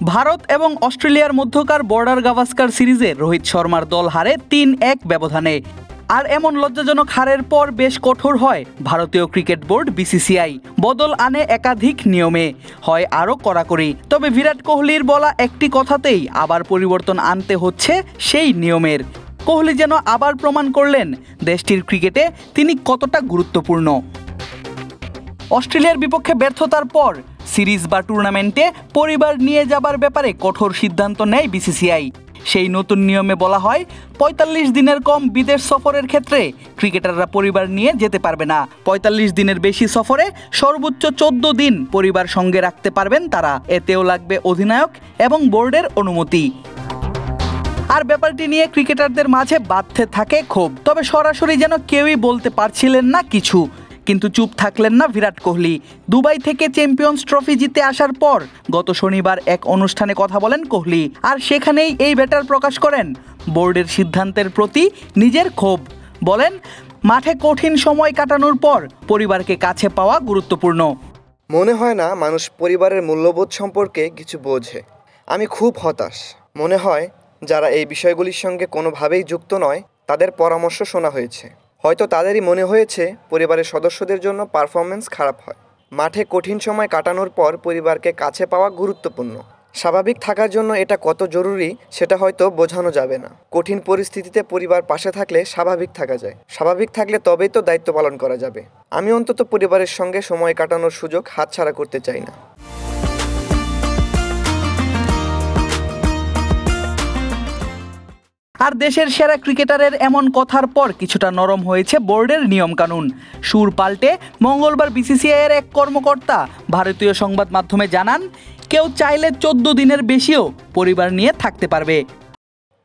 ভারত এবং অস্ট্রেলিয়ার মধ্যকার বর্ডার গাভাস্কার সিরিজে রোহিত শর্মার দল হারে ৩-১ ব্যবধানে। আর এমন লজ্জাজনক হারের পর বেশ কঠোর হয় ভারতীয় ক্রিকেট বোর্ড বিসিসিআই। বদল আনে একাধিক নিয়মে, হয় আরও কড়াকড়ি। তবে বিরাট কোহলির বলা একটি কথাতেই আবার পরিবর্তন আনতে হচ্ছে সেই নিয়মের। কোহলি যেন আবার প্রমাণ করলেন দেশটির ক্রিকেটে তিনি কতটা গুরুত্বপূর্ণ। অস্ট্রেলিয়ার বিপক্ষে ব্যর্থতার পর সিরিজ বা টুর্নামেন্টে পরিবার নিয়ে যাবার ব্যাপারে কঠোর সিদ্ধান্ত নেয় বিসিসিআই। সেই নতুন নিয়মে বলা হয় ৪৫ দিনের কম বিদেশ সফরের ক্ষেত্রে ক্রিকেটাররা পরিবার নিয়ে যেতে পারবে না। ৪৫ দিনের বেশি সফরে সর্বোচ্চ ১৪ দিন পরিবার সঙ্গে রাখতে পারবেন তারা। এতেও লাগবে অধিনায়ক এবং বোর্ডের অনুমতি। আর ব্যাপারটি নিয়ে ক্রিকেটারদের মাঝে বাধতে থাকে ক্ষোভ। তবে সরাসরি যেন কেউই বলতে পারছিলেন না কিছু। কিন্তু চুপ থাকলেন না বিরাট কোহলি। দুবাই থেকে চ্যাম্পিয়ন্স ট্রফি জিতে আসার পর গত শনিবার এক অনুষ্ঠানে কথা বলেন কোহলি। আর সেখানেই এই ব্যাটার প্রকাশ করেন বোর্ডের সিদ্ধান্তের প্রতি নিজের ক্ষোভ। বলেন, মাঠে কঠিন সময় কাটানোর পর পরিবারকে কাছে পাওয়া গুরুত্বপূর্ণ। মনে হয় না মানুষ পরিবারের মূল্যবোধ সম্পর্কে কিছু বোঝে। আমি খুব হতাশ। মনে হয় যারা এই বিষয়গুলির সঙ্গে কোনোভাবেই যুক্ত নয় তাদের পরামর্শ শোনা হয়েছে। হয়তো তাদেরই মনে হয়েছে পরিবারের সদস্যদের জন্য পারফরমেন্স খারাপ হয়। মাঠে কঠিন সময় কাটানোর পর পরিবারকে কাছে পাওয়া গুরুত্বপূর্ণ। স্বাভাবিক থাকার জন্য এটা কত জরুরি সেটা হয়তো বোঝানো যাবে না। কঠিন পরিস্থিতিতে পরিবার পাশে থাকলে স্বাভাবিক থাকা যায়। স্বাভাবিক থাকলে তবেই তো দায়িত্ব পালন করা যাবে। আমি অন্তত পরিবারের সঙ্গে সময় কাটানোর সুযোগ হাতছাড়া করতে চাই না। আর দেশের সেরা ক্রিকেটারের এমন কথার পর কিছুটা নরম হয়েছে বোর্ডের নিয়মকানুন। সুর পাল্টে মঙ্গলবার বিসিসিআইয়ের এক কর্মকর্তা ভারতীয় সংবাদ মাধ্যমে জানান, কেউ চাইলে ১৪ দিনের বেশিও পরিবার নিয়ে থাকতে পারবে।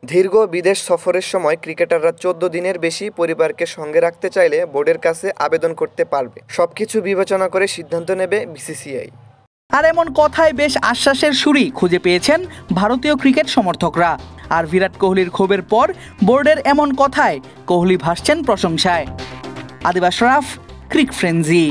দীর্ঘ বিদেশ সফরের সময় ক্রিকেটাররা ১৪ দিনের বেশি পরিবারকে সঙ্গে রাখতে চাইলে বোর্ডের কাছে আবেদন করতে পারবে। সবকিছু বিবেচনা করে সিদ্ধান্ত নেবে বিসিসিআই। আর এমন কথায় বেশ আশ্বাসের সুরই খুঁজে পেয়েছেন ভারতীয় ক্রিকেট সমর্থকরা। আর বিরাট কোহলির ক্ষোভের পর বোর্ডের এমন কথায় কোহলি ভাসছেন প্রশংসায়। আদিব আশরাফ, ক্রিক ফ্রেঞ্জি।